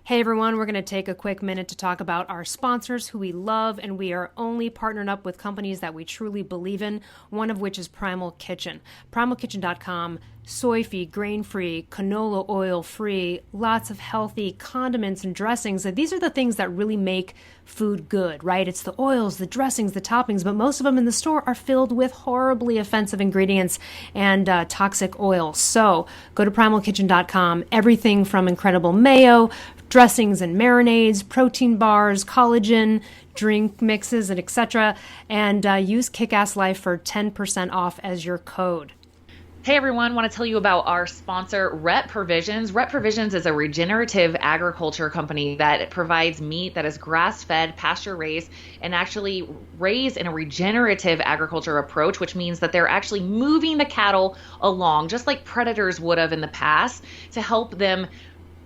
Hey everyone, we're going to take a quick minute to talk about our sponsors who we love, and we are only partnered up with companies that we truly believe in, one of which is Primal Kitchen. Primalkitchen.com, soy-free, grain-free, canola oil-free, lots of healthy condiments and dressings. And these are the things that really make food good, right? It's the oils, the dressings, the toppings, but most of them in the store are filled with horribly offensive ingredients and toxic oils. So go to primalkitchen.com. Everything from incredible mayo, dressings and marinades, protein bars, collagen, drink mixes, and etc. And use Kick-Ass Life for 10% off as your code. Hey everyone, want to tell you about our sponsor, Rep Provisions. Rep Provisions is a regenerative agriculture company that provides meat that is grass-fed, pasture-raised, and actually raised in a regenerative agriculture approach, which means that they're actually moving the cattle along, just like predators would have in the past, to help them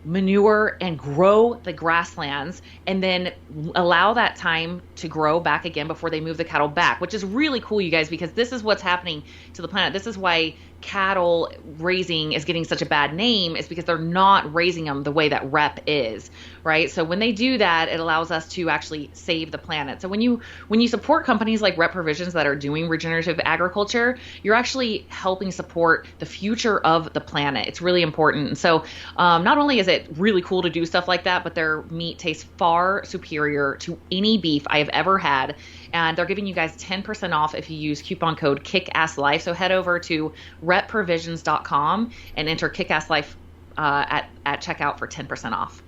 manure and grow the grasslands and then allow that time to grow back again before they move the cattle back, which is really cool, you guys, because this is what's happening to the planet. This is why cattle raising is getting such a bad name, is because they're not raising them the way that Rep is, right? So when they do that, it allows us to actually save the planet. So when you support companies like Rep Provisions that are doing regenerative agriculture, you're actually helping support the future of the planet. It's really important. And so not only is it really cool to do stuff like that, but their meat tastes far superior to any beef I have ever had. And they're giving you guys 10% off if you use coupon code KICKASSLIFE. So head over to repprovisions.com and enter KICKASSLIFE at checkout for 10% off.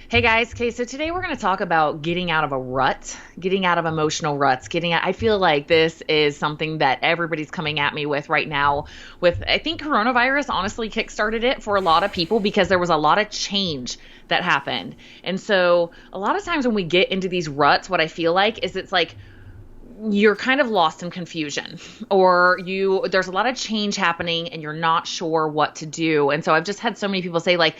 Hey guys, okay, so today we're going to talk about getting out of a rut, getting out of emotional ruts, I feel like this is something that everybody's coming at me with right now I think coronavirus honestly kickstarted it for a lot of people because there was a lot of change that happened. And so a lot of times when we get into these ruts, what I feel like is it's like, you're kind of lost in confusion, or there's a lot of change happening and you're not sure what to do. And so I've just had so many people say like,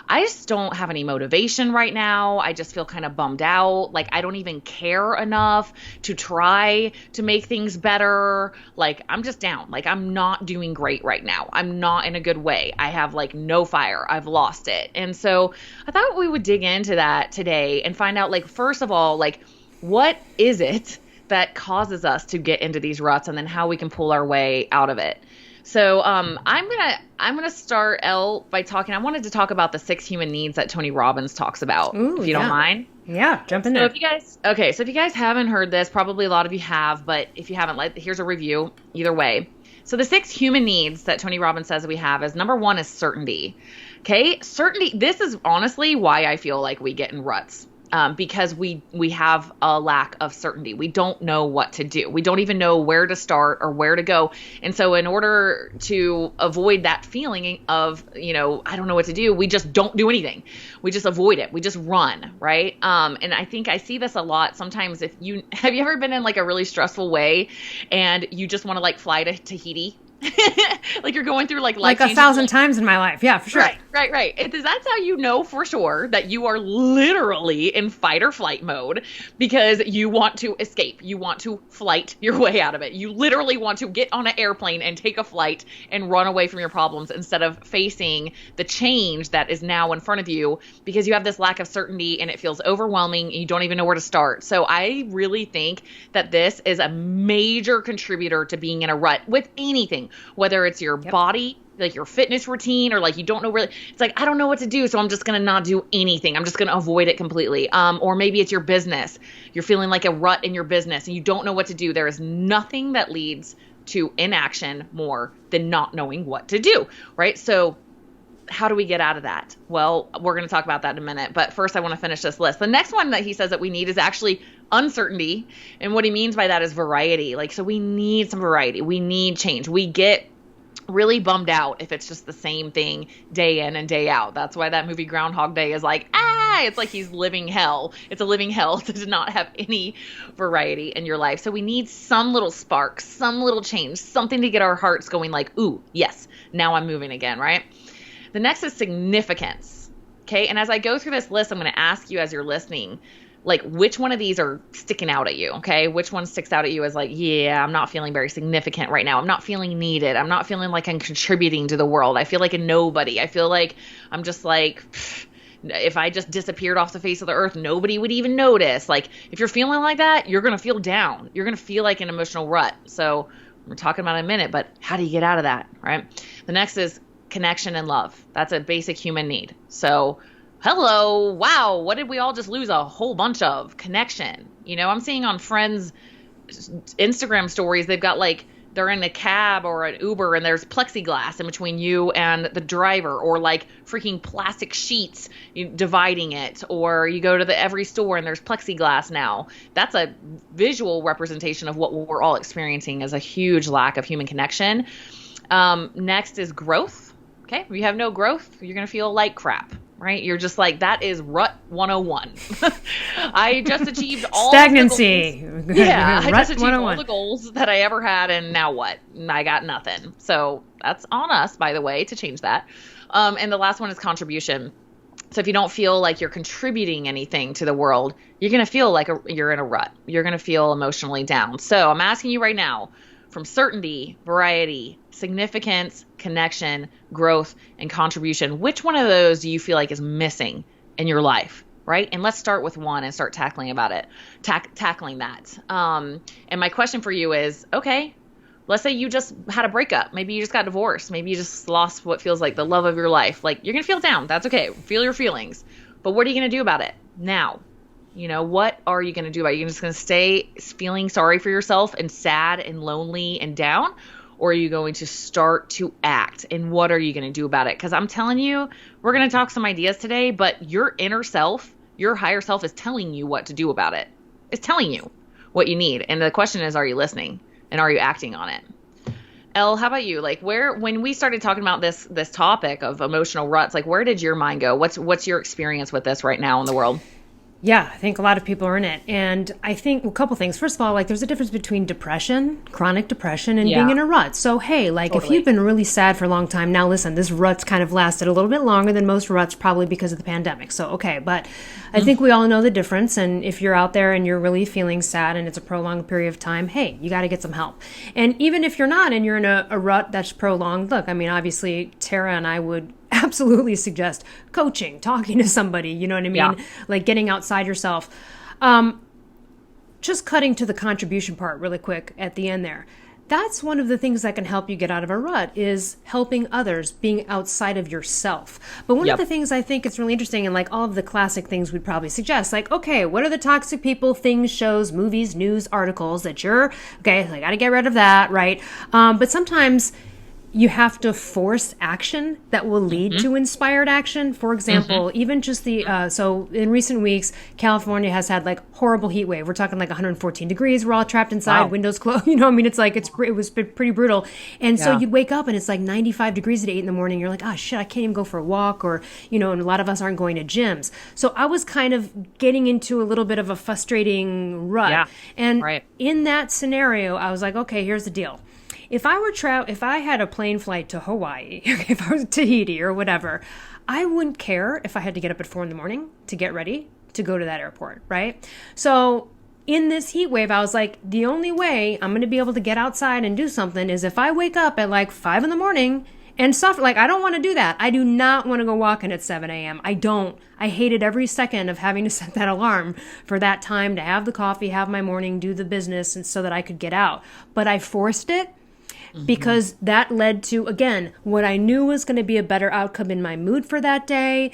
I just don't have any motivation right now. I just feel kind of bummed out. Like I don't even care enough to try to make things better. Like I'm just down. Like I'm not doing great right now. I'm not in a good way. I have like no fire. I've lost it. And so I thought we would dig into that today and find out, like, first of all, like, what is it that causes us to get into these ruts, and then how we can pull our way out of it. So I'm gonna start, Elle, by talking. I wanted to talk about the 6 human needs that Tony Robbins talks about. Ooh, if you don't mind. Yeah, jump in there. So if you guys haven't heard this, probably a lot of you have, but if you haven't, here's a review either way. So the 6 human needs that Tony Robbins says we have is, number 1 is certainty. Okay, certainty. This is honestly why I feel like we get in ruts. Because we have a lack of certainty. We don't know what to do. We don't even know where to start or where to go. And so in order to avoid that feeling of, I don't know what to do, we just don't do anything. We just avoid it. We just run, right? And I think I see this a lot. Sometimes have you ever been in like a really stressful way and you just want to like fly to Tahiti? Like you're going through like 1,000 times in my life. Yeah, for sure. Right. That's how you know for sure that you are literally in fight or flight mode, because you want to escape. You want to flight your way out of it. You literally want to get on an airplane and take a flight and run away from your problems instead of facing the change that is now in front of you, because you have this lack of certainty and it feels overwhelming and you don't even know where to start. So I really think that this is a major contributor to being in a rut with anything. Whether it's your body, like your fitness routine, or like you don't know really, it's like, I don't know what to do, so I'm just going to not do anything. I'm just going to avoid it completely. Or maybe it's your business. You're feeling like a rut in your business and you don't know what to do. There is nothing that leads to inaction more than not knowing what to do, right? So how do we get out of that? Well, we're going to talk about that in a minute, but first I want to finish this list. The next one that he says that we need is actually uncertainty. And what he means by that is variety. Like, so we need some variety. We need change. We get really bummed out if it's just the same thing day in and day out. That's why that movie Groundhog Day is like, it's like he's living hell. It's a living hell to not have any variety in your life. So we need some little spark, some little change, something to get our hearts going like, ooh, yes, now I'm moving again, right? The next is significance. Okay. And as I go through this list, I'm going to ask you as you're listening, like, which one of these are sticking out at you? Okay. Which one sticks out at you as like, yeah, I'm not feeling very significant right now. I'm not feeling needed. I'm not feeling like I'm contributing to the world. I feel like a nobody. I feel like I'm just like If I just disappeared off the face of the earth, nobody would even notice. Like, if you're feeling like that, you're going to feel down. You're going to feel like an emotional rut. So we're talking about it in a minute, but how do you get out of that, right? The next is connection and love. That's a basic human need. So hello, wow, what did we all just lose a whole bunch of? Connection. I'm seeing on friends' Instagram stories, they've got like, they're in a cab or an Uber and there's plexiglass in between you and the driver, or like freaking plastic sheets dividing it, or you go to every store and there's plexiglass now. That's a visual representation of what we're all experiencing as a huge lack of human connection. Next is growth. Okay. If you have no growth, you're going to feel like crap. Right? You're just like, that is rut 101. I just achieved all stagnancy. I just achieved all the goals that I ever had, and now what? I got nothing. So that's on us, by the way, to change that. And the last one is contribution. So if you don't feel like you're contributing anything to the world, you're going to feel like you're in a rut. You're going to feel emotionally down. So I'm asking you right now, from certainty, variety, significance, connection, growth, and contribution, which one of those do you feel like is missing in your life, right? And let's start with one and start tackling that. And my question for you is, okay, let's say you just had a breakup. Maybe you just got divorced. Maybe you just lost what feels like the love of your life. Like, you're going to feel down. That's okay. Feel your feelings. But what are you going to do about it now? What are you going to do about it? You're just going to stay feeling sorry for yourself and sad and lonely and down? Or are you going to start to act? And what are you going to do about it? Because I'm telling you, we're going to talk some ideas today, but your inner self, your higher self is telling you what to do about it. It's telling you what you need. And the question is, are you listening? And are you acting on it? Elle, how about you? Like, when we started talking about this topic of emotional ruts, like, where did your mind go? What's your experience with this right now in the world? Yeah, I think a lot of people are in it. And I think a couple things. First of all, like, there's a difference between depression, chronic depression, and being in a rut. So, hey, like, if you've been really sad for a long time, now listen, this rut's kind of lasted a little bit longer than most ruts, probably because of the pandemic. So, okay, but I think we all know the difference. And if you're out there and you're really feeling sad and it's a prolonged period of time, hey, you got to get some help. And even if you're not and you're in a rut that's prolonged, look, I mean, obviously, Tara and I would absolutely suggest coaching, talking to somebody, you know what I mean? Yeah. Like, getting outside yourself. Just cutting to the contribution part really quick at the end there. That's one of the things that can help you get out of a rut, is helping others, being outside of yourself. But one of the things I think is really interesting, and like all of the classic things we'd probably suggest, like, okay, what are the toxic people, things, shows, movies, news, articles that I got to get rid of that, right? But sometimes you have to force action that will lead to inspired action. For example, even just so in recent weeks, California has had like horrible heat wave. We're talking like 114 degrees. We're all trapped inside, windows closed. It was pretty brutal. And so you'd wake up and it's like 95 degrees at 8 in the morning. You're like, oh shit, I can't even go for a walk, and a lot of us aren't going to gyms. So I was kind of getting into a little bit of a frustrating rut. Yeah. And in that scenario, I was like, okay, here's the deal. If I had a plane flight to Hawaii, if I was Tahiti or whatever, I wouldn't care if I had to get up at 4 a.m. to get ready to go to that airport, right? So in this heat wave, I was like, the only way I'm going to be able to get outside and do something is if I wake up at like 5 a.m. and suffer. Like, I don't want to do that. I do not want to go walking at 7 a.m. I don't. I hated every second of having to set that alarm for that time to have the coffee, have my morning, do the business, and so that I could get out. But I forced it. Because that led to, again, what I knew was going to be a better outcome in my mood for that day,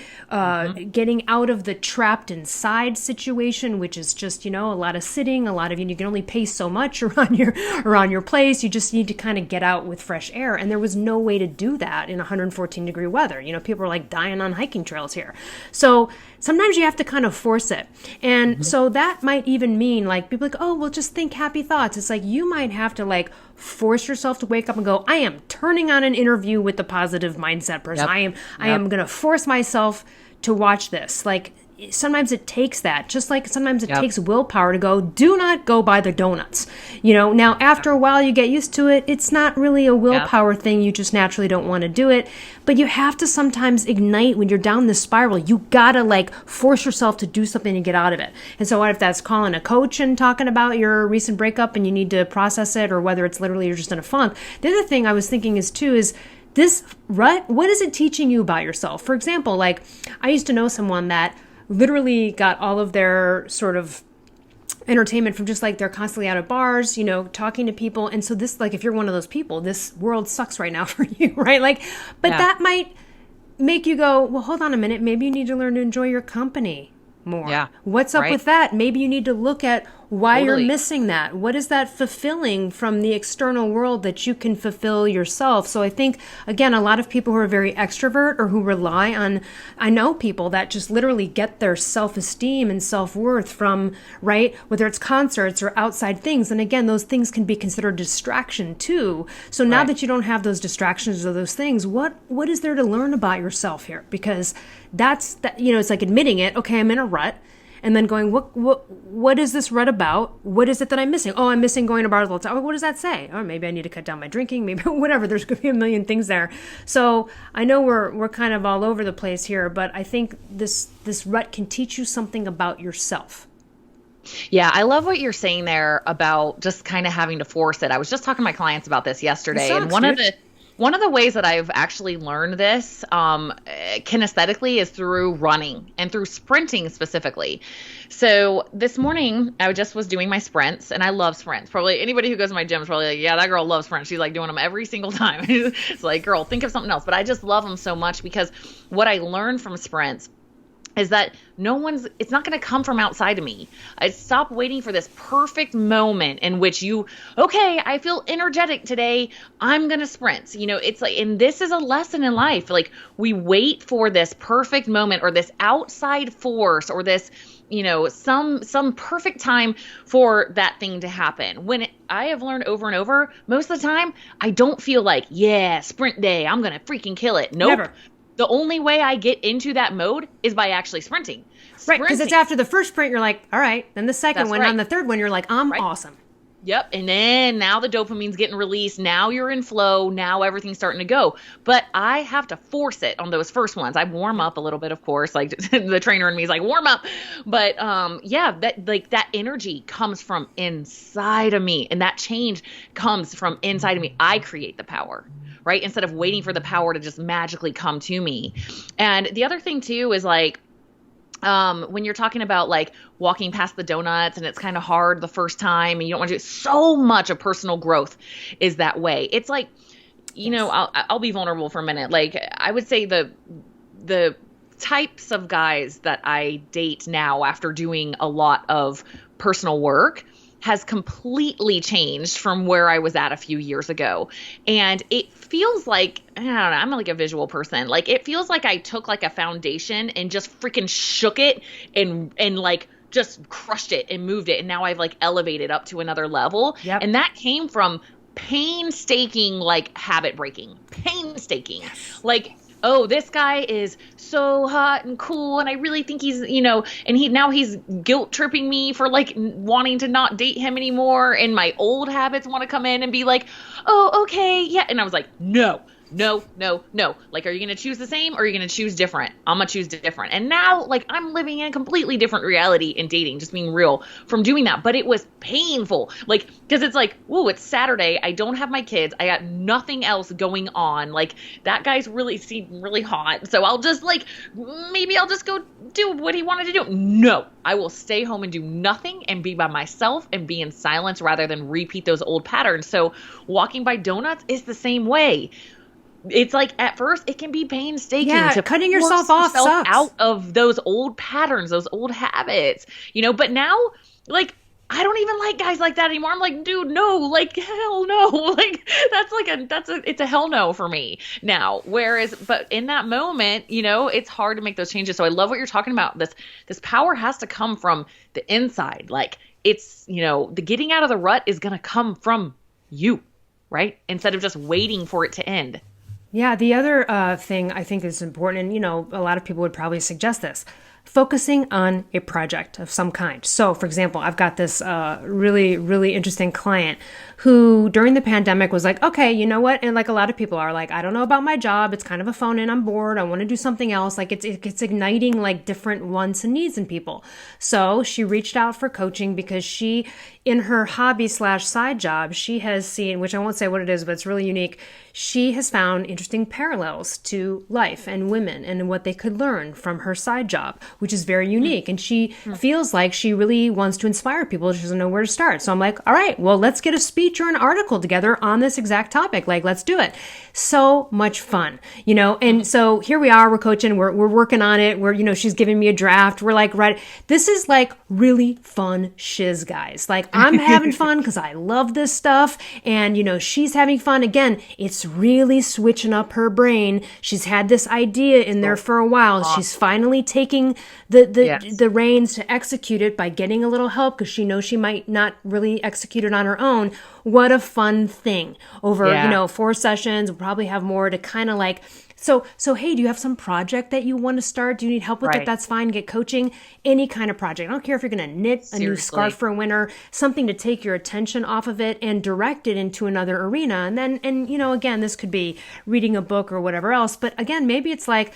getting out of the trapped inside situation, which is just, a lot of sitting, a lot of, you can only pace so much around your place. You just need to kind of get out with fresh air. And there was no way to do that in 114 degree weather. People are like dying on hiking trails here. So sometimes you have to kind of force it. And so that might even mean like people like, oh, well, just think happy thoughts. It's like you might have to like force yourself to wake up and go, I am turning on an interview with the positive mindset person. I am going to force myself to watch this. Like, sometimes it takes that, just like sometimes it takes willpower to go, do not go buy the donuts. Now after a while you get used to it. It's not really a willpower thing. You just naturally don't want to do it. But you have to sometimes ignite when you're down this spiral. You gotta like force yourself to do something to get out of it. And so what if that's calling a coach and talking about your recent breakup and you need to process it, or whether it's literally you're just in a funk. The other thing I was thinking is this rut, what is it teaching you about yourself? For example, like I used to know someone that literally got all of their sort of entertainment from just like they're constantly out at bars, you know, talking to people. And so this, like, if you're one of those people, this world sucks right now for you, right? Like, but that might make you go, well, hold on a minute. Maybe you need to learn to enjoy your company more. Yeah. What's up with that? Maybe you need to look at why you're missing that. What is that fulfilling from the external world that you can fulfill yourself? So I think, again, a lot of people who are very extrovert or who rely on, I know people that just literally get their self-esteem and self-worth from, right, whether it's concerts or outside things. And again, those things can be considered distraction too. So now that you don't have those distractions or those things, what is there to learn about yourself here? Because that's, you know, it's like admitting it. Okay, I'm in a rut. And then going, what is this rut about? What is it that I'm missing? Oh, I'm missing going to bars all the time. Oh, what does that say? Or maybe I need to cut down my drinking. Maybe whatever. There's going to be a million things there. So I know we're kind of all over the place here, but I think this rut can teach you something about yourself. Yeah, I love what you're saying there about just kind of having to force it. I was just talking to my clients about this yesterday, and one of the ways that I've actually learned this kinesthetically is through running and through sprinting specifically. So this morning I just was doing my sprints, and I love sprints. Probably anybody who goes to my gym is probably like, yeah, that girl loves sprints. She's like doing them every single time. It's like, girl, think of something else. But I just love them so much because what I learned from sprints is that it's not going to come from outside of me. I stop waiting for this perfect moment in which okay, I feel energetic today, I'm going to sprint. You know, it's like, and this is a lesson in life. Like, we wait for this perfect moment or this outside force or this, you know, some perfect time for that thing to happen. When I have learned over and over, most of the time, I don't feel like, yeah, sprint day, I'm going to freaking kill it. Nope. Never. The only way I get into that mode is by actually sprinting. Right, because it's after the first sprint, you're like, all right. Then the second one, on the third one, you're like, I'm awesome. Yep. And then now the dopamine's getting released. Now you're in flow. Now everything's starting to go. But I have to force it on those first ones. I warm up a little bit, of course. Like the trainer in me is like, warm up. But that energy comes from inside of me. And that change comes from inside of me. I create the power. Right? Instead of waiting for the power to just magically come to me. And the other thing too is like, when you're talking about like walking past the donuts and it's kind of hard the first time and you don't want to do it, so much of personal growth is that way. It's like, you know, I'll be vulnerable for a minute. Like, I would say the types of guys that I date now after doing a lot of personal work has completely changed from where I was at a few years ago. And it feels like, I don't know, I'm like a visual person. Like, it feels like I took like a foundation and just freaking shook it and like just crushed it and moved it. And now I've like elevated up to another level. Yep. And that came from painstaking, like habit breaking, painstaking, like, oh, this guy is so hot and cool, and I really think he's, you know, and he's guilt tripping me for like wanting to not date him anymore, and my old habits want to come in and be like, oh, okay, yeah, and I was like, no. Like, are you going to choose the same or are you going to choose different? I'm going to choose different. And now, like, I'm living in a completely different reality in dating, just being real from doing that. But it was painful. Like, because it's like, whoa, it's Saturday. I don't have my kids. I got nothing else going on. Like, that guy's seemed really hot. So I'll just maybe I'll just go do what he wanted to do. No, I will stay home and do nothing and be by myself and be in silence rather than repeat those old patterns. So walking by donuts is the same way. It's like, at first it can be painstaking to cutting yourself off sucks. Out of those old patterns, those old habits, you know, but now, like, I don't even like guys like that anymore. I'm like, dude, no, like, hell no. Like, it's a hell no for me now. But in that moment, you know, it's hard to make those changes. So I love what you're talking about. This power has to come from the inside. Like, it's, you know, the getting out of the rut is going to come from you, right? Instead of just waiting for it to end. Yeah, the other thing I think is important, and, you know, a lot of people would probably suggest this. focusing on a project of some kind. So, for example, I've got this really, really interesting client who during the pandemic was like, okay, you know what? And like a lot of people are like, I don't know about my job. It's kind of a phone in. I'm bored. I want to do something else. Like it's igniting like different wants and needs in people. So she reached out for coaching because she, in her hobby / side job, she has seen, which I won't say what it is, but it's really unique. She has found interesting parallels to life and women and what they could learn from her side job, which is very unique. And she feels like she really wants to inspire people. She doesn't know where to start. So I'm like, all right, well, let's get a speech or an article together on this exact topic. Like, let's do it. So much fun, you know? And so here we are, we're coaching, we're working on it. We're, you know, she's giving me a draft. We're like, right, this is like really fun shiz, guys. Like I'm having fun because I love this stuff. And, you know, she's having fun. Again, it's really switching up her brain. She's had this idea in there for a while. She's finally taking the reins to execute it by getting a little help because she knows she might not really execute it on her own. What a fun thing. Over, you know, 4 sessions, we'll probably have more to kind of like, so hey, do you have some project that you want to start? Do you need help with it? That's fine. Get coaching. Any kind of project. I don't care if you're going to knit a new scarf for winter, something to take your attention off of it and direct it into another arena. And then, and you know, again, this could be reading a book or whatever else. But again, maybe it's like,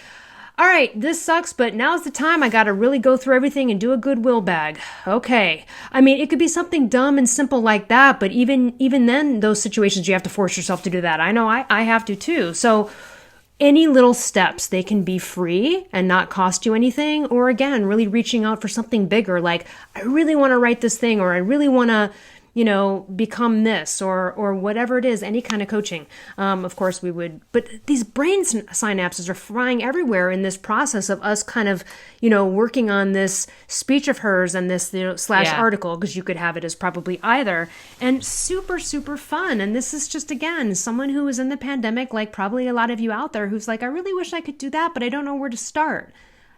all right, this sucks, but now's the time I got to really go through everything and do a Goodwill bag. Okay. I mean, it could be something dumb and simple like that, but even then, those situations, you have to force yourself to do that. I know I have to too. So any little steps, they can be free and not cost you anything, or again, really reaching out for something bigger, like I really want to write this thing, or I really want to, you know, become this, or whatever it is, any kind of coaching. Of course we would, but these brain synapses are frying everywhere in this process of us kind of, you know, working on this speech of hers and this, you know, / article, because you could have it as probably either, and super, super fun. And this is just, again, someone who is in the pandemic, like probably a lot of you out there, who's like, I really wish I could do that, but I don't know where to start.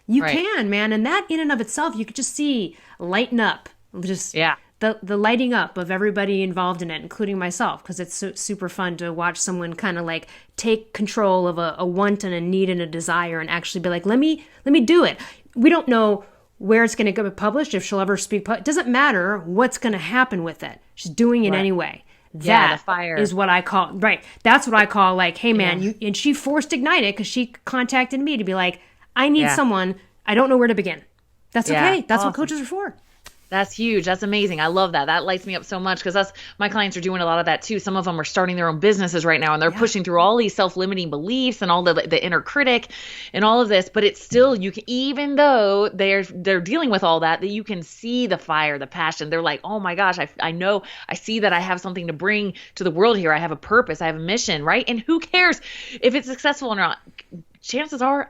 You can, man. And that in and of itself, you could just see lighten up, just the lighting up of everybody involved in it, including myself, because it's super fun to watch someone kind of like take control of a want and a need and a desire and actually be like, let me do it. We don't know where it's going to go published, if she'll ever speak. It doesn't matter what's going to happen with it. She's doing it anyway. That the fire is what I call, that's what I call like, hey man, you, and she forced ignite it because she contacted me to be like, I need someone. I don't know where to begin. That's okay. That's what coaches are for. That's huge. That's amazing. I love that. That lights me up so much because my clients are doing a lot of that too. Some of them are starting their own businesses right now and they're pushing through all these self-limiting beliefs and all the inner critic and all of this, but it's still, you can, even though they're dealing with all that you can see the fire, the passion. They're like, oh my gosh, I know, I see that I have something to bring to the world here. I have a purpose. I have a mission, right? And who cares if it's successful or not? Chances are,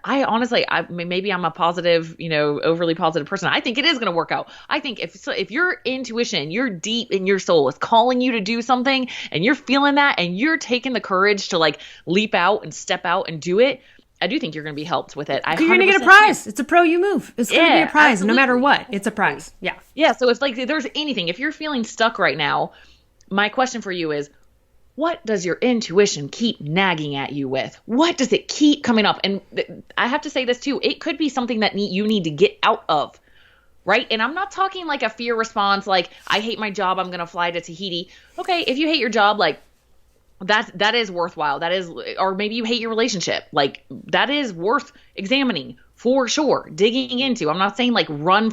maybe I'm a positive, you know, overly positive person. I think it is going to work out. I think if your intuition, you're deep in your soul is calling you to do something and you're feeling that and you're taking the courage to like leap out and step out and do it, I do think you're going to be helped with it. You're going to get a prize. It's a pro you move. It's going to be a prize. Absolutely. No matter what, it's a prize. Yeah. Yeah. So if like there's anything, if you're feeling stuck right now, my question for you is, what does your intuition keep nagging at you with? What does it keep coming up? And I have to say this too. It could be something that you need to get out of, right? And I'm not talking like a fear response, like I hate my job, I'm going to fly to Tahiti. Okay, if you hate your job, like that is worthwhile. That is, or maybe you hate your relationship. Like that is worth examining for sure, digging into. I'm not saying like run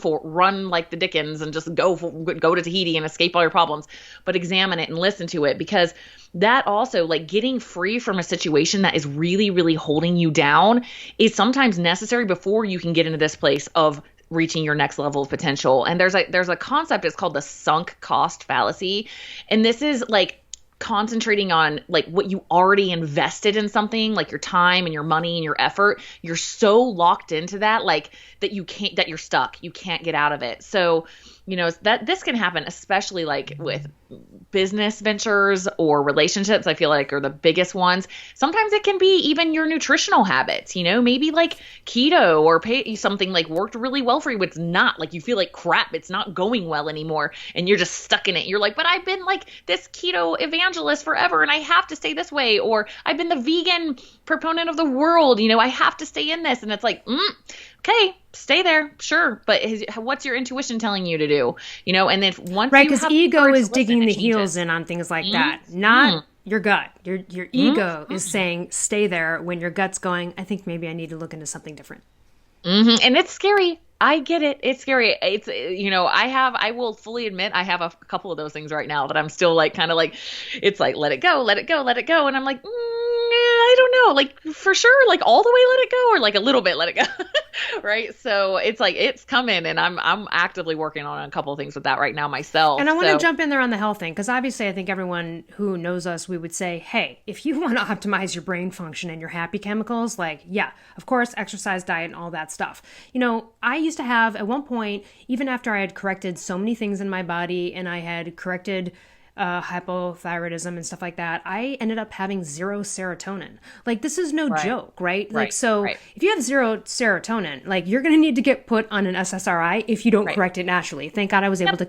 like the Dickens and just go to Tahiti and escape all your problems, but examine it and listen to it, because that also, like getting free from a situation that is really, really holding you down is sometimes necessary before you can get into this place of reaching your next level of potential. And there's a concept, it's called the sunk cost fallacy. And this is like concentrating on like what you already invested in something, like your time and your money and your effort. You're so locked into that, like that you're stuck. You can't get out of it. So, you know, that this can happen, especially like with business ventures or relationships, I feel like are the biggest ones. Sometimes it can be even your nutritional habits, you know, maybe like keto or something like worked really well for you, but it's not, like you feel like crap. It's not going well anymore. And you're just stuck in it. You're like, but I've been like this keto evangelist forever and I have to stay this way. Or I've been the vegan proponent of the world, you know, I have to stay in this. And it's like, okay, stay there, sure, but what's your intuition telling you to do? And then once Right, you because have ego courage is to listen, digging it the changes. heels in on things like that, not your gut. Your ego is saying stay there when your gut's going, I think maybe I need to look into something different. And it's scary. I get it. It's scary. It's, I will fully admit I have a couple of those things right now that I'm still like, kind of like, it's like, let it go, let it go, let it go. And I'm like, I don't know, like for sure, like all the way let it go, or like a little bit let it go. Right. So it's like, it's coming, and I'm actively working on a couple of things with that right now myself. And I want to jump in there on the health thing, because obviously I think everyone who knows us, we would say, hey, if you want to optimize your brain function and your happy chemicals, like, yeah, of course, exercise, diet, and all that stuff. I used to have at one point, even after I had corrected so many things in my body and I had corrected hypothyroidism and stuff like that, I ended up having zero serotonin. Like, this is no joke, right? Like, so if you have zero serotonin, like, you're going to need to get put on an SSRI if you don't correct it naturally. Thank God I was able to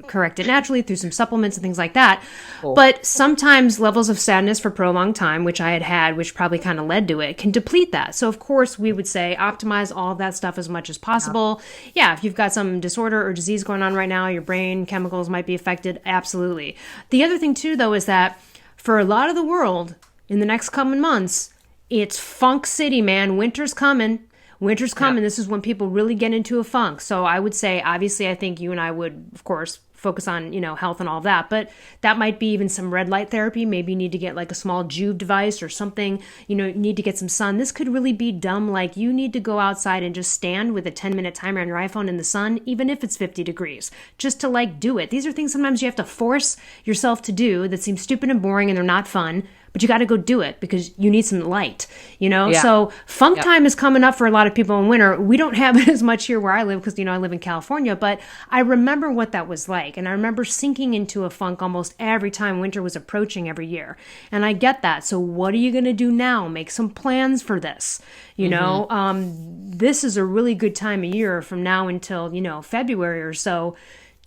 correct it naturally through some supplements and things like that. Cool. But sometimes levels of sadness for prolonged time, which I had, which probably kind of led to it, can deplete that. So of course we would say optimize all of that stuff as much as possible. Yeah, if you've got some disorder or disease going on right now, your brain chemicals might be affected. Absolutely. The other thing too, though, is that for a lot of the world in the next coming months, it's funk city, man. Winter's coming. Winter's coming. This is when people really get into a funk. So I would say, obviously, I think you and I would, of course, focus on, health and all of that. But that might be even some red light therapy. Maybe you need to get like a small Juve device or something. You need to get some sun. This could really be dumb. Like, you need to go outside and just stand with a 10-minute timer on your iPhone in the sun, even if it's 50 degrees, just to like do it. These are things sometimes you have to force yourself to do that seem stupid and boring and they're not fun. But you got to go do it because you need some light, So funk time is coming up for a lot of people in winter. We don't have it as much here where I live because, I live in California. But I remember what that was like. And I remember sinking into a funk almost every time winter was approaching every year. And I get that. So what are you going to do now? Make some plans for this. This is a really good time of year from now until, February or so,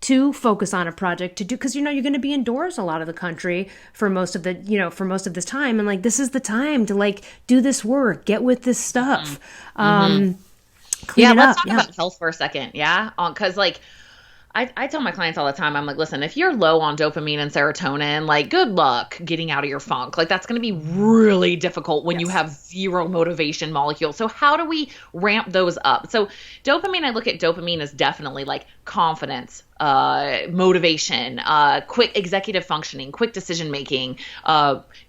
to focus on a project to do, because you're going to be indoors a lot of the country for most of this time, and like, this is the time to like do this work, get with this stuff. Clean it let's up. talk about health for a second. Because like, I tell my clients all the time, I'm like, listen, if you're low on dopamine and serotonin, like, good luck getting out of your funk. Like, that's going to be really difficult when you have zero motivation molecules. So how do we ramp those up? So dopamine, I look at dopamine as definitely like confidence, motivation, quick executive functioning, quick decision making,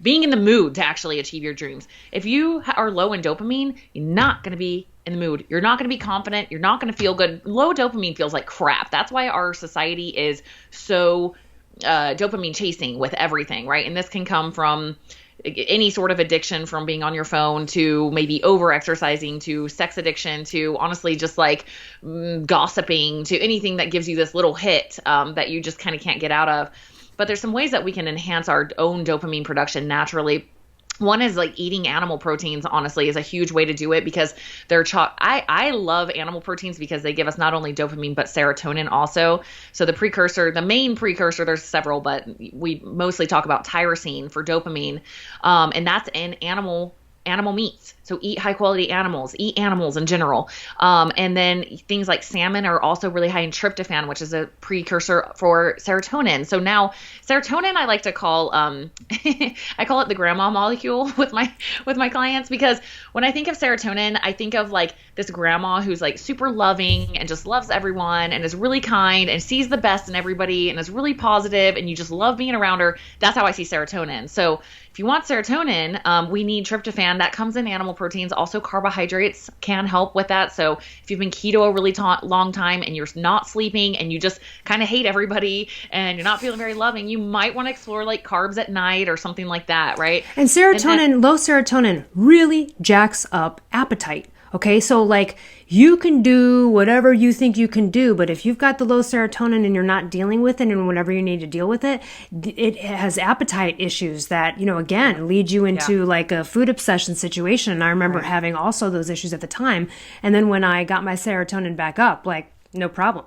being in the mood to actually achieve your dreams. If you are low in dopamine, you're not going to be in the mood. You're not going to be confident. You're not going to feel good. Low dopamine feels like crap. That's why our society is so dopamine chasing with everything, right? And this can come from any sort of addiction, from being on your phone to maybe over exercising to sex addiction to honestly just like gossiping to anything that gives you this little hit that you just kind of can't get out of. But there's some ways that we can enhance our own dopamine production naturally. One is like eating animal proteins, honestly, is a huge way to do it because they're I love animal proteins because they give us not only dopamine, but serotonin also. So the main precursor, there's several, but we mostly talk about tyrosine for dopamine. And that's in animal meats. So eat high quality animals, eat animals in general. And then things like salmon are also really high in tryptophan, which is a precursor for serotonin. So now serotonin, I like to call, I call it the grandma molecule with my clients, because when I think of serotonin, I think of like this grandma who's like super loving and just loves everyone and is really kind and sees the best in everybody and is really positive and you just love being around her. That's how I see serotonin. So if you want serotonin, we need tryptophan. That comes in animal proteins. Also, carbohydrates can help with that. So if you've been keto a really long time and you're not sleeping and you just kind of hate everybody and you're not feeling very loving, you might want to explore like carbs at night or something like that, right? And serotonin, low serotonin really jacks up appetite. Okay, so like you can do whatever you think you can do, but if you've got the low serotonin and you're not dealing with it and whenever you need to deal with it, it has appetite issues that, again, lead you into like a food obsession situation. And I remember having also those issues at the time. And then when I got my serotonin back up, like no problem.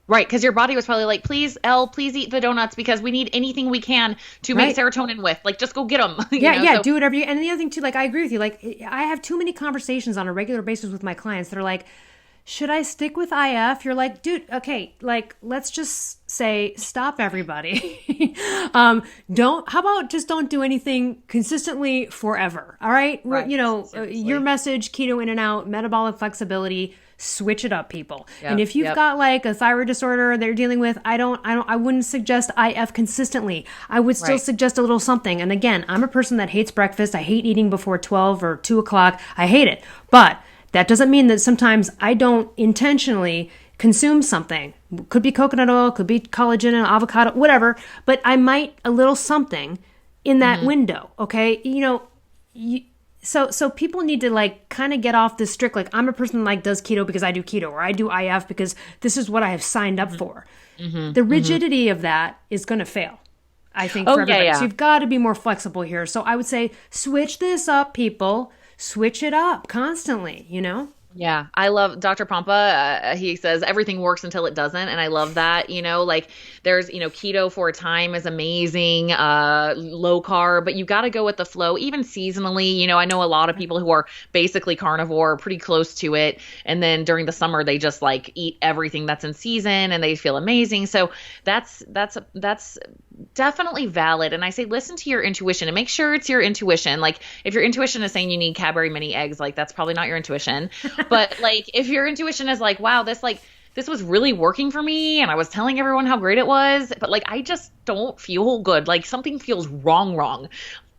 Right, because your body was probably like, please, Elle, please eat the donuts because we need anything we can to make serotonin with. Like, just go get them. Do whatever you. And the other thing too, like I agree with you. Like I have too many conversations on a regular basis with my clients that are like, should I stick with IF? You're like, dude, okay, like, let's just say, stop everybody. How about just don't do anything consistently forever? All right. Right. You know, Seriously. your message, keto in and out, metabolic flexibility, switch it up, people. Yep, And if you've got like a thyroid disorder that you're dealing with, I wouldn't suggest IF consistently. I would still suggest a little something. And again, I'm a person that hates breakfast. I hate eating before 12 or 2 o'clock. I hate it. But that doesn't mean that sometimes I don't intentionally consume something. Could be coconut oil, could be collagen and avocado, whatever. But I might a little something in that window. Okay. You know, so people need to like kind of get off this strict, like I'm a person that like does keto because I do keto, or I do IF because this is what I have signed up for. The rigidity of that is going to fail, I think, for everybody. Yeah. So you've got to be more flexible here. So I would say switch this up, people. Switch it up constantly, you know? Yeah, I love Dr. Pompa. He says everything works until it doesn't. And I love that, you know, like there's, you know, keto for a time is amazing, low carb, but you got to go with the flow, even seasonally. You know, I know a lot of people who are basically carnivore, pretty close to it. And then during the summer, they just like eat everything that's in season and they feel amazing. So that's definitely valid. And I say, listen to your intuition and make sure it's your intuition. Like if your intuition is saying you need Cadbury mini eggs, like that's probably not your intuition. But like if your intuition is like, wow, this was really working for me and I was telling everyone how great it was, but like I just don't feel good. Like something feels wrong.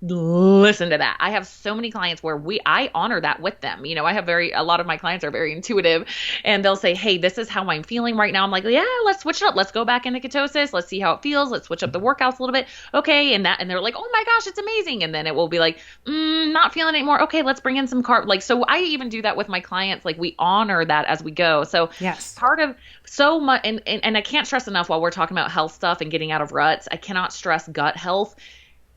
Listen to that. I have so many clients where I honor that with them. You know, I have a lot of my clients are very intuitive and they'll say, hey, this is how I'm feeling right now. I'm like, yeah, let's switch it up. Let's go back into ketosis. Let's see how it feels. Let's switch up the workouts a little bit. Okay. And they're like, oh my gosh, it's amazing. And then it will be like, not feeling it anymore. Okay. Let's bring in some carb. Like, so I even do that with my clients. Like we honor that as we go. So yes, part of so much, and I can't stress enough while we're talking about health stuff and getting out of ruts, I cannot stress gut health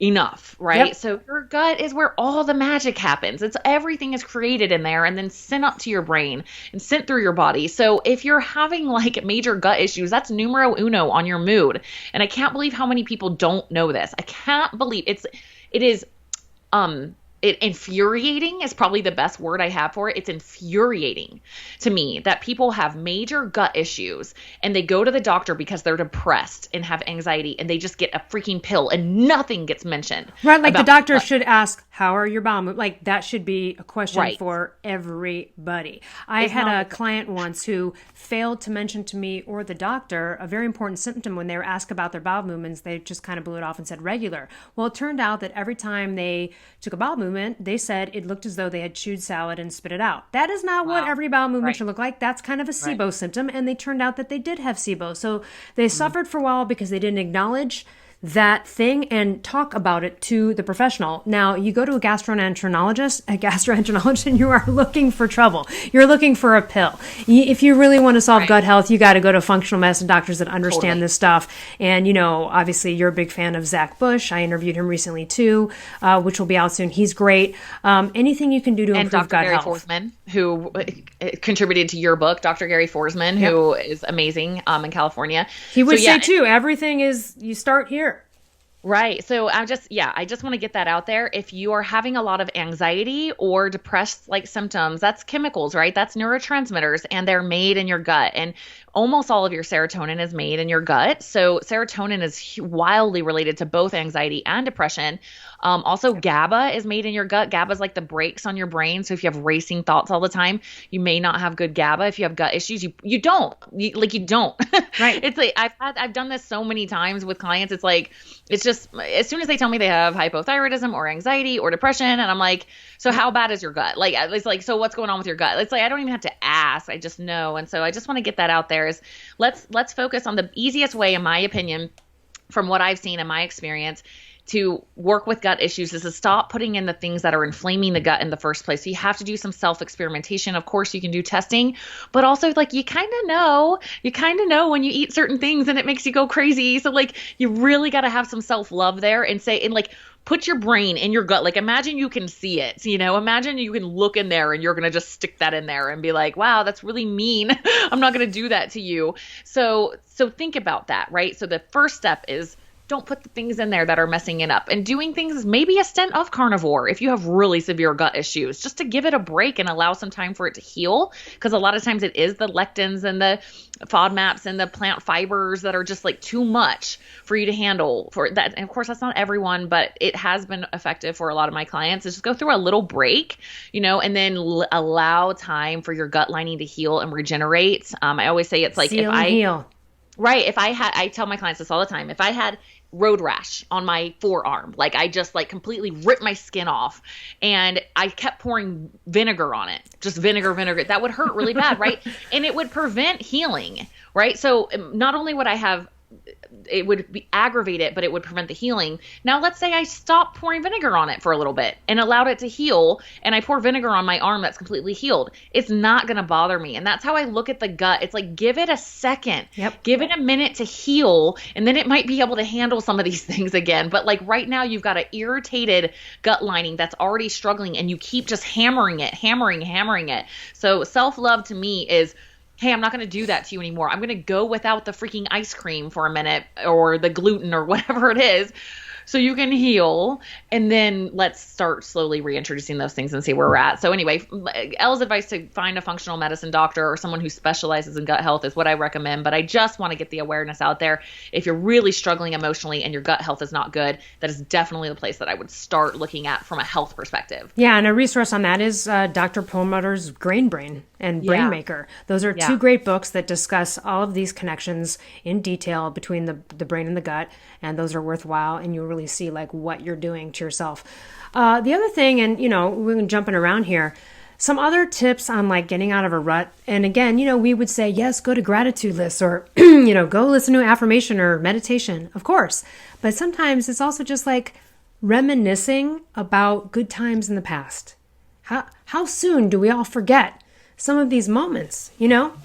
enough, right? Yep. So your gut is where all the magic happens. It's everything is created in there and then sent up to your brain and sent through your body. So if you're having like major gut issues, that's numero uno on your mood. And I can't believe how many people don't know this. I can't believe it infuriating is probably the best word I have for it. It's infuriating to me that people have major gut issues and they go to the doctor because they're depressed and have anxiety and they just get a freaking pill and nothing gets mentioned. Right. Like the doctor should ask, how are your bowel movements? Like that should be a question for everybody. I had a client once who failed to mention to me or the doctor a very important symptom when they were asked about their bowel movements. They just kind of blew it off and said regular. Well, it turned out that every time they took a bowel movement, they said it looked as though they had chewed salad and spit it out. That is not what every bowel movement should look like. That's kind of a SIBO symptom, and they turned out that they did have SIBO. So they suffered for a while because they didn't acknowledge that thing and talk about it to the professional. Now, you go to a gastroenterologist, and you are looking for trouble. You're looking for a pill. If you really want to solve gut health, you got to go to functional medicine doctors that understand this stuff. And, you know, obviously you're a big fan of Zach Bush. I interviewed him recently too, which will be out soon. He's great. Anything you can do to improve gut health. And Dr. Gary Forsman, who contributed to your book, Dr. Gary Forsman, who is amazing in California. He would say too, everything is, you start here. Right. So I just want to get that out there. If you are having a lot of anxiety or depressed like symptoms, that's chemicals, right? That's neurotransmitters and they're made in your gut. And almost all of your serotonin is made in your gut. So serotonin is wildly related to both anxiety and depression. Also, GABA is made in your gut. GABA is like the brakes on your brain. So if you have racing thoughts all the time, you may not have good GABA. If you have gut issues, you don't. You don't. Right. It's like I've done this so many times with clients. It's like it's just as soon as they tell me they have hypothyroidism or anxiety or depression, and I'm like, so how bad is your gut? Like it's like, so what's going on with your gut? It's like I don't even have to ask. I just know. And so I just want to get that out there. Is let's focus on the easiest way, in my opinion, from what I've seen in my experience, to work with gut issues is to stop putting in the things that are inflaming the gut in the first place. So you have to do some self-experimentation. Of course, you can do testing, but also like you kind of know when you eat certain things and it makes you go crazy. So like you really got to have some self-love there and like put your brain in your gut. Like imagine you can see it, so, imagine you can look in there and you're going to just stick that in there and be like, wow, that's really mean. I'm not going to do that to you. So think about that, right? So the first step is don't put the things in there that are messing it up. And doing things, maybe a stint of carnivore if you have really severe gut issues, just to give it a break and allow some time for it to heal. Because a lot of times it is the lectins and the FODMAPs and the plant fibers that are just like too much for you to handle for that. And of course, that's not everyone, but it has been effective for a lot of my clients, is just go through a little break, and then allow time for your gut lining to heal and regenerate. I always say it's like Heal. Right. I tell my clients this all the time. If I had road rash on my forearm, like I just like completely ripped my skin off and I kept pouring vinegar on it, just vinegar, that would hurt really bad. Right. And it would prevent healing. Right. So not only would it would aggravate it, but it would prevent the healing. Now, let's say I stopped pouring vinegar on it for a little bit and allowed it to heal, and I pour vinegar on my arm that's completely healed. It's not going to bother me. And that's how I look at the gut. It's like, give it a second, give it a minute to heal, and then it might be able to handle some of these things again. But like right now, you've got an irritated gut lining that's already struggling, and you keep just hammering it. So self-love to me is, hey, I'm not going to do that to you anymore. I'm going to go without the freaking ice cream for a minute, or the gluten, or whatever it is, so you can heal. And then let's start slowly reintroducing those things and see where we're at. So anyway, Elle's advice to find a functional medicine doctor or someone who specializes in gut health is what I recommend. But I just want to get the awareness out there. If you're really struggling emotionally and your gut health is not good, that is definitely the place that I would start looking at from a health perspective. Yeah, and a resource on that is Dr. Perlmutter's Grain Brain and Brain Maker. Those are two great books that discuss all of these connections in detail between the brain and the gut, and those are worthwhile, and you really see like what you're doing to yourself. The other thing, and we're jumping around here, some other tips on like getting out of a rut. And again, we would say, yes, go to gratitude lists, or, go listen to affirmation or meditation, of course. But sometimes it's also just like reminiscing about good times in the past. How soon do we all forget some of these moments?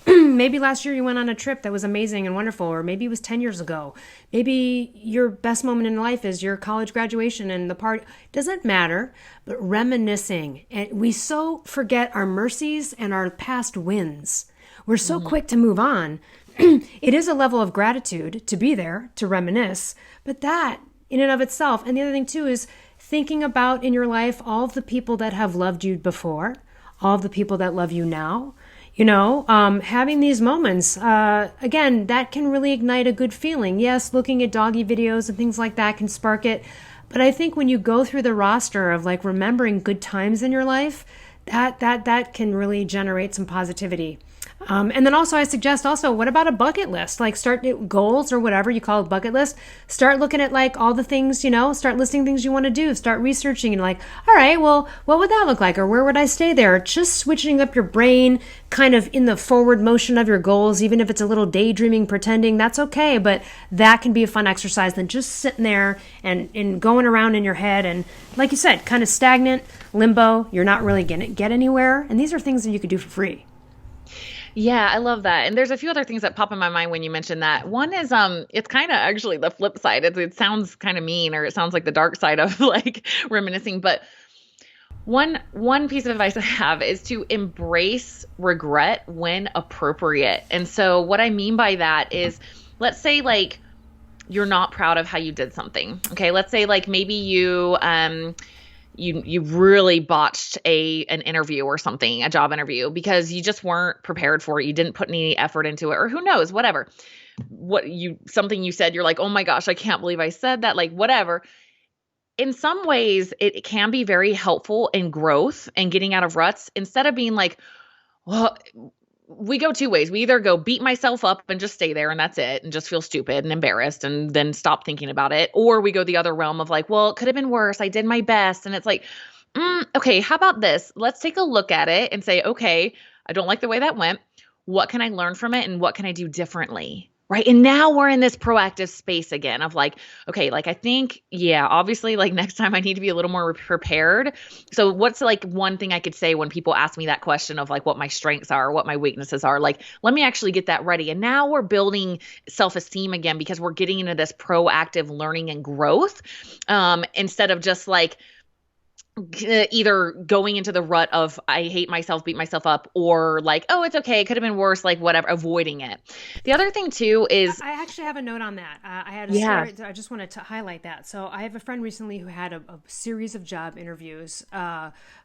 Maybe last year you went on a trip that was amazing and wonderful, or maybe it was 10 years ago. Maybe your best moment in life is your college graduation and the party. Doesn't matter, but reminiscing. And we so forget our mercies and our past wins. We're so quick to move on. It is a level of gratitude to be there, to reminisce, but that in and of itself. And the other thing too is thinking about in your life all of the people that have loved you before, all of the people that love you now, having these moments, again, that can really ignite a good feeling. Yes, looking at doggy videos and things like that can spark it. But I think when you go through the roster of like remembering good times in your life, that can really generate some positivity. And then also I suggest what about a bucket list? Like start goals or whatever you call a bucket list. Start looking at like all the things, start listing things you want to do. Start researching and like, all right, well, what would that look like? Or where would I stay there? Just switching up your brain kind of in the forward motion of your goals, even if it's a little daydreaming, pretending, that's okay. But that can be a fun exercise than just sitting there and going around in your head. And like you said, kind of stagnant, limbo, you're not really going to get anywhere. And these are things that you could do for free. Yeah, I love that. And there's a few other things that pop in my mind when you mentioned that. One is, it's kind of actually the flip side. It sounds kind of mean, or it sounds like the dark side of like reminiscing. But one piece of advice I have is to embrace regret when appropriate. And so what I mean by that is, let's say like you're not proud of how you did something. Okay, let's say like maybe you really botched an interview or something, a job interview, because you just weren't prepared for it. You didn't put any effort into it, or who knows, whatever. Something you said, you're like, oh my gosh, I can't believe I said that, like whatever. In some ways, it can be very helpful in growth and getting out of ruts, instead of being like, well, we go two ways. We either go beat myself up and just stay there and that's it, and just feel stupid and embarrassed and then stop thinking about it. Or we go the other realm of like, well, it could have been worse. I did my best. And it's like, okay, how about this? Let's take a look at it and say, okay, I don't like the way that went. What can I learn from it? And what can I do differently? Right. And now we're in this proactive space again of like, okay, like I think, obviously like next time I need to be a little more prepared. So what's like one thing I could say when people ask me that question of like what my strengths are, what my weaknesses are, like, let me actually get that ready. And now we're building self-esteem again, because we're getting into this proactive learning and growth, instead of just like either going into the rut of I hate myself, beat myself up, or like, oh, it's okay, it could have been worse, like whatever, avoiding it. The other thing too is I actually have a note on that. I had a yeah, story. I just wanted to highlight that. So I have a friend recently who had a series of job interviews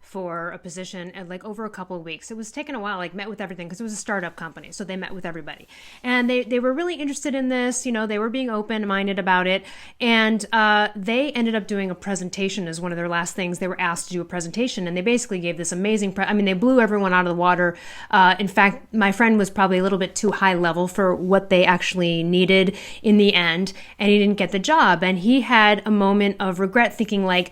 for a position and like over a couple of weeks. It was taking a while, like met with everything because it was a startup company. So they met with everybody and they were really interested in this. You know, they were being open-minded about it. And they ended up doing a presentation as one of their last things. They were asked to do a presentation and they basically gave this amazing, I mean, they blew everyone out of the water. In fact, my friend was probably a little bit too high level for what they actually needed in the end, and he didn't get the job. And he had a moment of regret thinking like,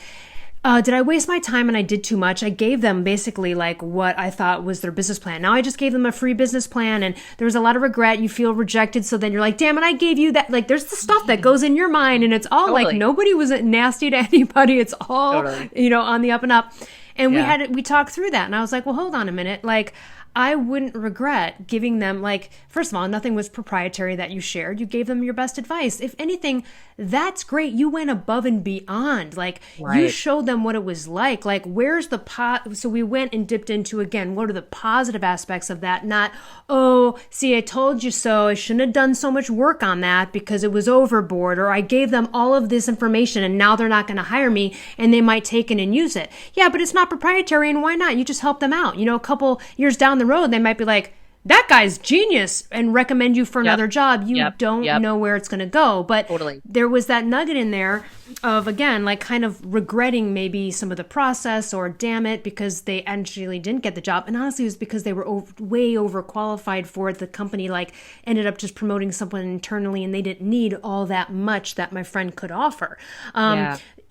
did I waste my time and I did too much? I gave them basically like what I thought was their business plan. Now I just gave them a free business plan and there was a lot of regret. You feel rejected. So then you're like, damn it, I gave you that. Like there's the stuff that goes in your mind and it's all totally. Like nobody was nasty to anybody. It's all, totally. You know, on the up and up. And we talked through that and I was like, well, hold on a minute. Like I wouldn't regret giving them, like, first of all, nothing was proprietary that you shared. You gave them your best advice. If anything, that's great. You went above and beyond. Like, you showed them what it was like. Like, where's the So we went and dipped into, again, what are the positive aspects of that? Not, oh, see, I told you so. I shouldn't have done so much work on that because it was overboard. Or I gave them all of this information and now they're not going to hire me and they might take it and use it. Yeah, but it's not proprietary and why not? You just help them out. You know, a couple years down the road, they might be like, that guy's genius and recommend you for another job. You don't know where it's going to go. But there was that nugget in there of, again, like kind of regretting maybe some of the process or damn it, because they actually didn't get the job. And honestly, it was because they were way overqualified for it. The company like ended up just promoting someone internally and they didn't need all that much that my friend could offer.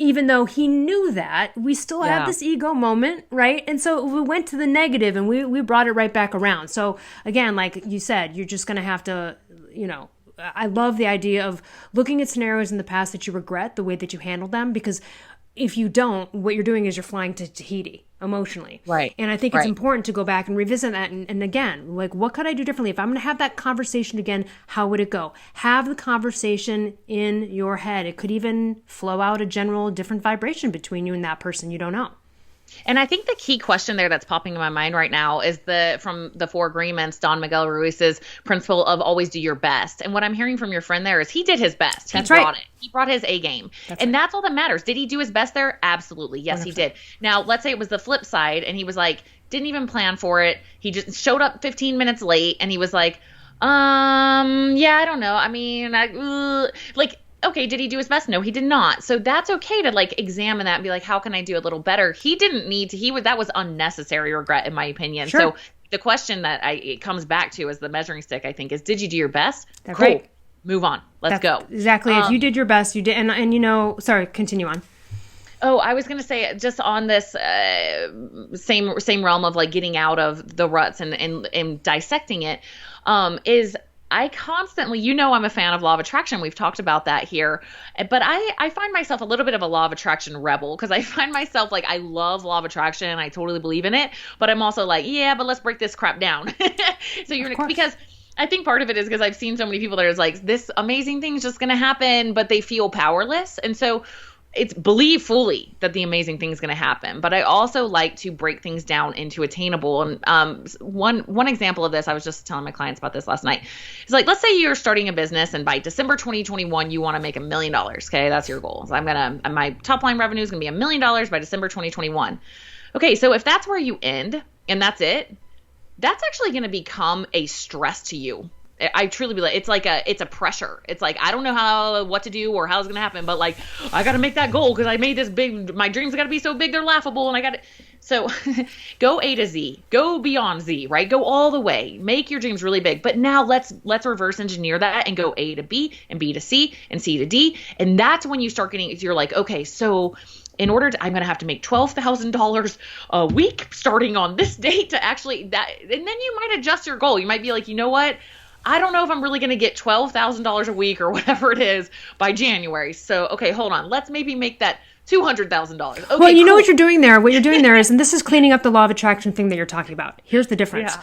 Even though he knew that, we still had this ego moment, right? And so we went to the negative and we brought it right back around. So again, like you said, you're just going to have to, you know, I love the idea of looking at scenarios in the past that you regret the way that you handled them, because if you don't, what you're doing is you're flying to Tahiti emotionally. Right. And I think it's important to go back and revisit that. And again, like, what could I do differently? If I'm going to have that conversation again, how would it go? Have the conversation in your head. It could even flow out a general different vibration between you and that person you don't know. And I think the key question there that's popping in my mind right now is from the 4 agreements, Don Miguel Ruiz's principle of always do your best. And what I'm hearing from your friend there is he did his best. He brought it. He brought his A game. That's all that matters. Did he do his best there? Absolutely. Yes, 100%. He did. Now, let's say it was the flip side and he was like, didn't even plan for it. He just showed up 15 minutes late and he was like, I don't know. I mean, okay, did he do his best? No, he did not. So that's okay to like examine that and be like, how can I do a little better? He didn't need to, that was unnecessary regret in my opinion. Sure. So the question that it comes back to as the measuring stick, I think, is did you do your best? That's cool. Right. Move on. Let's go. Exactly. If you did your best, you did. And you know, sorry, continue on. Oh, I was going to say just on this same realm of like getting out of the ruts and dissecting it, is I constantly, you know, I'm a fan of law of attraction. We've talked about that here, but I find myself a little bit of a law of attraction rebel because I find myself like, I love law of attraction. I totally believe in it, but I'm also like, yeah, but let's break this crap down. Because I think part of it is because I've seen so many people that are like, this amazing thing's just going to happen, but they feel powerless. And so it's believe fully that the amazing thing is going to happen. But I also like to break things down into attainable. And one example of this, I was just telling my clients about this last night. It's like, let's say you're starting a business and by December 2021, you want to make $1 million. Okay. That's your goal. So my top line revenue is going to be $1 million by December 2021. Okay. So if that's where you end and that's it, that's actually going to become a stress to you. I truly believe it's a pressure. It's like, I don't know what to do or how it's going to happen, but like, I got to make that goal because I made this big, my dreams got to be so big, they're laughable. And I got to, so go A to Z, go beyond Z, right? Go all the way, make your dreams really big. But now let's reverse engineer that and go A to B and B to C and C to D. And that's when you start you're like, okay, so in order to, I'm going to have to make $12,000 a week starting on this date to actually and then you might adjust your goal. You might be like, you know what? I don't know if I'm really going to get $12,000 a week or whatever it is by January. So, okay, hold on. Let's maybe make that $200,000. Okay, well, you know what you're doing there? What you're doing there is, and this is cleaning up the law of attraction thing that you're talking about. Here's the difference. Yeah.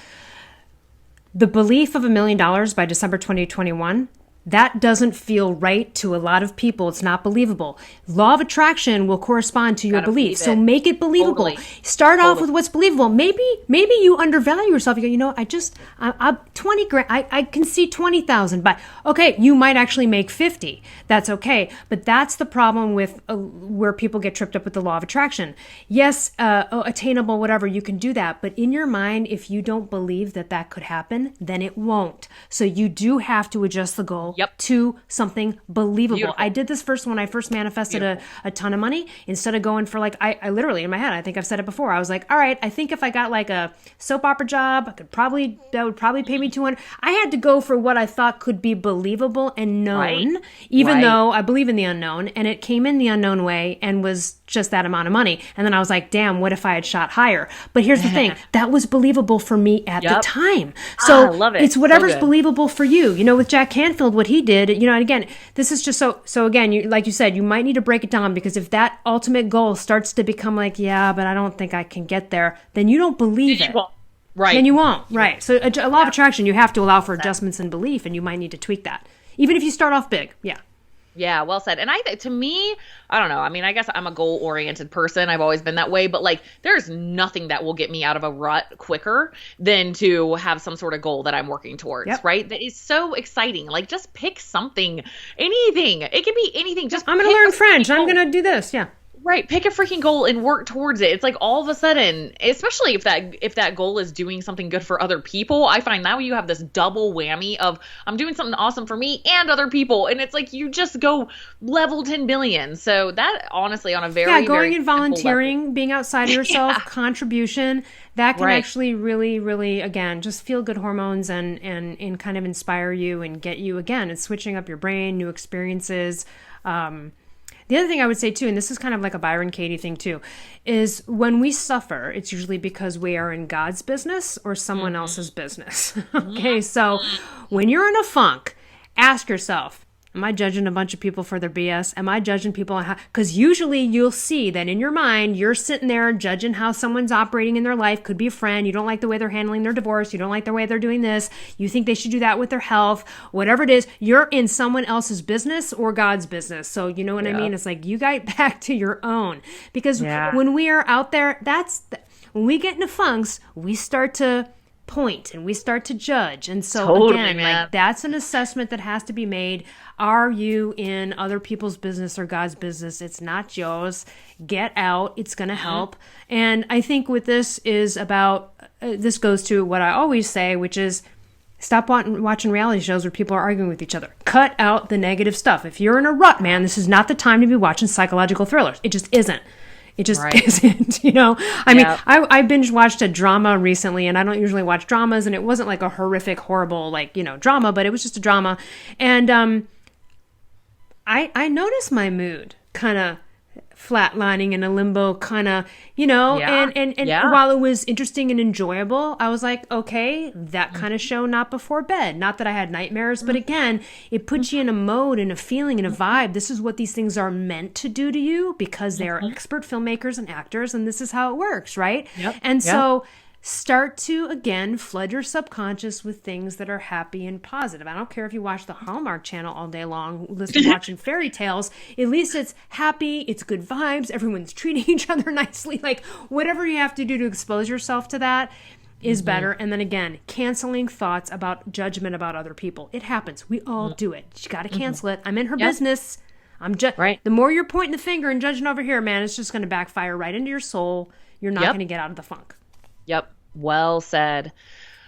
The belief of $1 million by December 2021, That doesn't feel right to a lot of people. It's not believable. Law of attraction will correspond to your belief. So make it believable. Totally. Start off with what's believable. Maybe you undervalue yourself. You go, I'm 20 grand. I can see 20,000, but okay, you might actually make 50. That's okay. But that's the problem with where people get tripped up with the law of attraction. Yes, attainable, whatever, you can do that. But in your mind, if you don't believe that could happen, then it won't. So you do have to adjust the goal to something believable. Beautiful. I did this first when I first manifested a ton of money. Instead of going for I literally in my head, I think I've said it before, I was like, all right, I think if I got like a soap opera job, that would probably pay me 200. I had to go for what I thought could be believable and known, even though I believe in the unknown, and it came in the unknown way and was just that amount of money. And then I was like, damn, what if I had shot higher? But here's the thing, that was believable for me at the time. So I love it. It's whatever's believable for you. With Jack Canfield, what he did, and again, this is just so again, like you said, you might need to break it down, because if that ultimate goal starts to become like, yeah, but I don't think I can get there, then you don't believe it. Right. Then you won't. Right. So a law of attraction, you have to allow for adjustments in belief, and you might need to tweak that. Even if you start off big. Yeah. Yeah, well said. And to me, I don't know. I mean, I guess I'm a goal-oriented person. I've always been that way. But there's nothing that will get me out of a rut quicker than to have some sort of goal that I'm working towards, right? That is so exciting. Just pick something, anything. It can be anything. Just I'm going to learn French. I'm going to do this. Yeah. Right. Pick a freaking goal and work towards it. It's all of a sudden, especially if that goal is doing something good for other people, I find now you have this double whammy of I'm doing something awesome for me and other people. And it's you just go level 10 billion. So that honestly on a very, going and volunteering, being outside of yourself, contribution, that can actually really, really, again, just feel good hormones and kind of inspire you and get you, again, it's switching up your brain, new experiences. The other thing I would say too, and this is kind of like a Byron Katie thing too, is when we suffer, it's usually because we are in God's business or someone else's business. Okay, so when you're in a funk, ask yourself, am I judging a bunch of people for their BS? Am I judging people on how? Because usually you'll see that in your mind, you're sitting there judging how someone's operating in their life. Could be a friend. You don't like the way they're handling their divorce. You don't like the way they're doing this. You think they should do that with their health. Whatever it is, you're in someone else's business or God's business. So you know what I mean? It's you get back to your own. Because when we are out there, when we get into funks, we start to point and we start to judge. And so again, that's an assessment that has to be made. Are you in other people's business or God's business? It's not yours. Get out. It's going to help. And I think with this is about, this goes to what I always say, which is stop watching reality shows where people are arguing with each other. Cut out the negative stuff. If you're in a rut, man, this is not the time to be watching psychological thrillers. It just isn't. It just isn't, I mean, I binge watched a drama recently, and I don't usually watch dramas, and it wasn't a horrific, horrible, drama, but it was just a drama. And I noticed my mood kind of flatlining in a limbo kind of, and while it was interesting and enjoyable, I was like, okay, that kind of show, not before bed. Not that I had nightmares, but again, it puts you in a mode and a feeling and a vibe. This is what these things are meant to do to you because they are expert filmmakers and actors, and this is how it works, right? And so start to, again, flood your subconscious with things that are happy and positive. I don't care if you watch the Hallmark Channel all day long, watching fairy tales. At least it's happy, it's good vibes, everyone's treating each other nicely. Whatever you have to do to expose yourself to that is better. And then again, canceling thoughts about judgment about other people. It happens. We all do it. You got to cancel it. I'm in her business. I'm just The more you're pointing the finger and judging over here, man, it's just going to backfire right into your soul. You're not going to get out of the funk. Yep. Well said.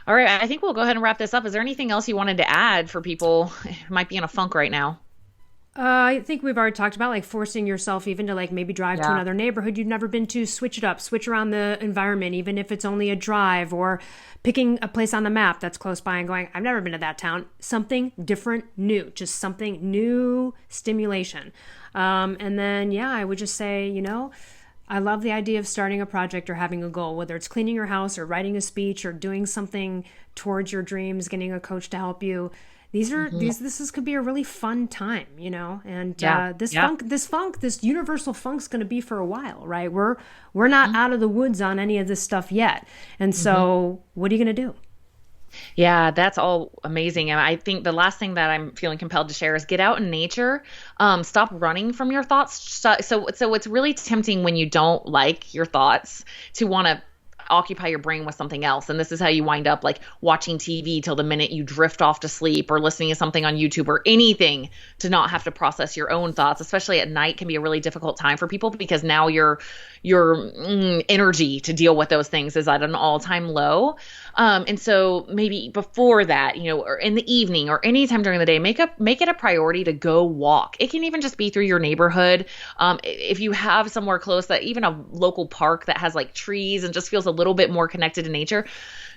All right. I think we'll go ahead and wrap this up. Is there anything else you wanted to add for people who might be in a funk right now? I think we've already talked about forcing yourself even to maybe drive to another neighborhood you've never been to, switch it up, switch around the environment, even if it's only a drive, or picking a place on the map that's close by and going, I've never been to that town. Something different, new, just something new, stimulation. And then, I would just say, I love the idea of starting a project or having a goal, whether it's cleaning your house or writing a speech or doing something towards your dreams, getting a coach to help you. This could be a really fun time, and this universal funk's going to be for a while, right? We're not out of the woods on any of this stuff yet. And so what are you going to do? Yeah, that's all amazing. And I think the last thing that I'm feeling compelled to share is get out in nature. Stop running from your thoughts. So it's really tempting when you don't like your thoughts to want to occupy your brain with something else. And this is how you wind up like watching TV till the minute you drift off to sleep, or listening to something on YouTube or anything to not have to process your own thoughts, especially at night can be a really difficult time for people because now your energy to deal with those things is at an all-time low. And so maybe before that, or in the evening or anytime during the day, make it a priority to go walk. It can even just be through your neighborhood. If you have somewhere close, that even a local park that has like trees and just feels a little bit more connected to nature,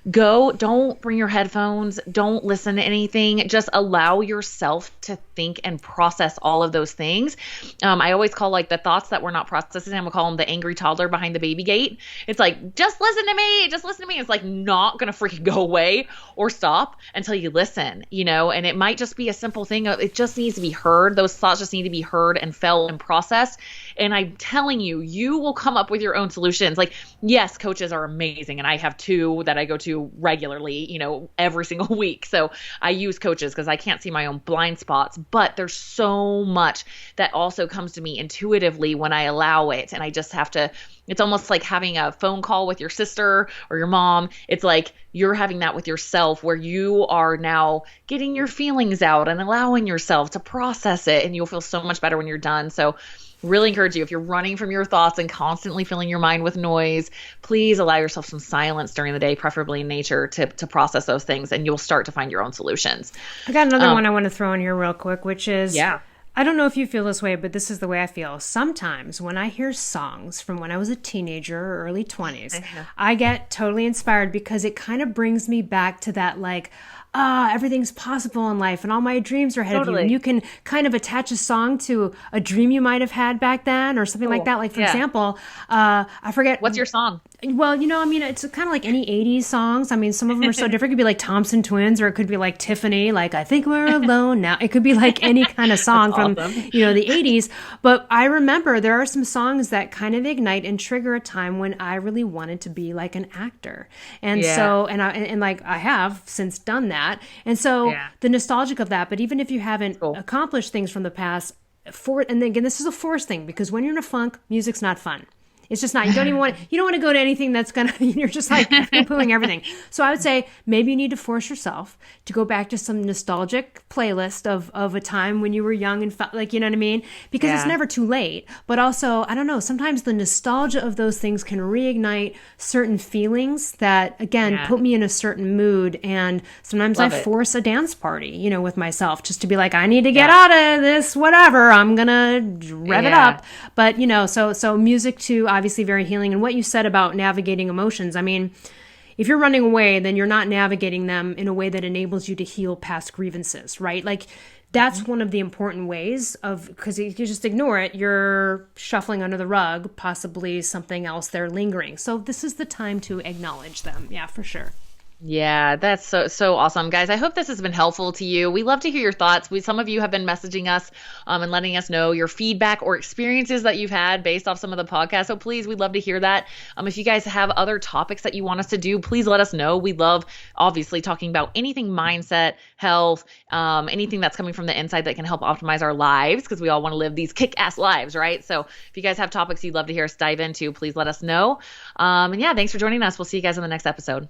go. Don't bring your headphones. Don't listen to anything. Just allow yourself to think and process all of those things. I always call like the thoughts that we're not processing, I'm gonna call them the angry toddler behind the baby gate. It's like, just listen to me. Just listen to me. It's like not going to freaking go away or stop until you listen, and it might just be a simple thing. It just needs to be heard. Those thoughts just need to be heard and felt and processed. And I'm telling you, you will come up with your own solutions. Like, yes, coaches are amazing. And I have two that I go to regularly, every single week. So I use coaches because I can't see my own blind spots, but there's so much that also comes to me intuitively when I allow it. And I just have to, it's almost like having a phone call with your sister or your mom. It's like you're having that with yourself, where you are now getting your feelings out and allowing yourself to process it. And you'll feel so much better when you're done. So really encourage you, if you're running from your thoughts and constantly filling your mind with noise, please allow yourself some silence during the day, preferably in nature, to process those things, and you'll start to find your own solutions. I got another one I want to throw in here real quick, which is, yeah. I don't know if you feel this way, but this is the way I feel. Sometimes when I hear songs from when I was a teenager or early 20s, I get totally inspired because it kind of brings me back to that, like, everything's possible in life and all my dreams are ahead of you. And you can kind of attach a song to a dream you might have had back then or something like that. Like, for example, I forget. What's your song? Well, it's kind of like any 80s songs. I mean, some of them are so different. It could be like Thompson Twins, or it could be like Tiffany, like I Think We're Alone Now. It could be like any kind of song from, the 80s. But I remember there are some songs that kind of ignite and trigger a time when I really wanted to be like an actor. And so, I have since done that. And so the nostalgic of that, but even if you haven't accomplished things from the past, and then again, this is a forced thing, because when you're in a funk, music's not fun. It's just not. You don't want to go to anything that's going to, you're just like poo-pooing everything. So I would say maybe you need to force yourself to go back to some nostalgic playlist of a time when you were young and felt like, you know what I mean? Because it's never too late. But also, I don't know, sometimes the nostalgia of those things can reignite certain feelings that, again, put me in a certain mood. And sometimes I force a dance party, with myself, just to be like, I need to get out of this, whatever. I'm going to rev it up. But, so music too, obviously very healing. And what you said about navigating emotions, I mean, if you're running away, then you're not navigating them in a way that enables you to heal past grievances, right? Like, that's one of the important ways because if you just ignore it, you're shuffling under the rug, possibly something else there lingering. So this is the time to acknowledge them. Yeah, for sure. Yeah, that's so awesome, guys. I hope this has been helpful to you. We love to hear your thoughts. Some of you have been messaging us and letting us know your feedback or experiences that you've had based off some of the podcasts. So please, we'd love to hear that. If you guys have other topics that you want us to do, please let us know. We love, obviously, talking about anything mindset, health, anything that's coming from the inside that can help optimize our lives, because we all want to live these kick-ass lives, right? So if you guys have topics you'd love to hear us dive into, please let us know. And yeah, thanks for joining us. We'll see you guys in the next episode.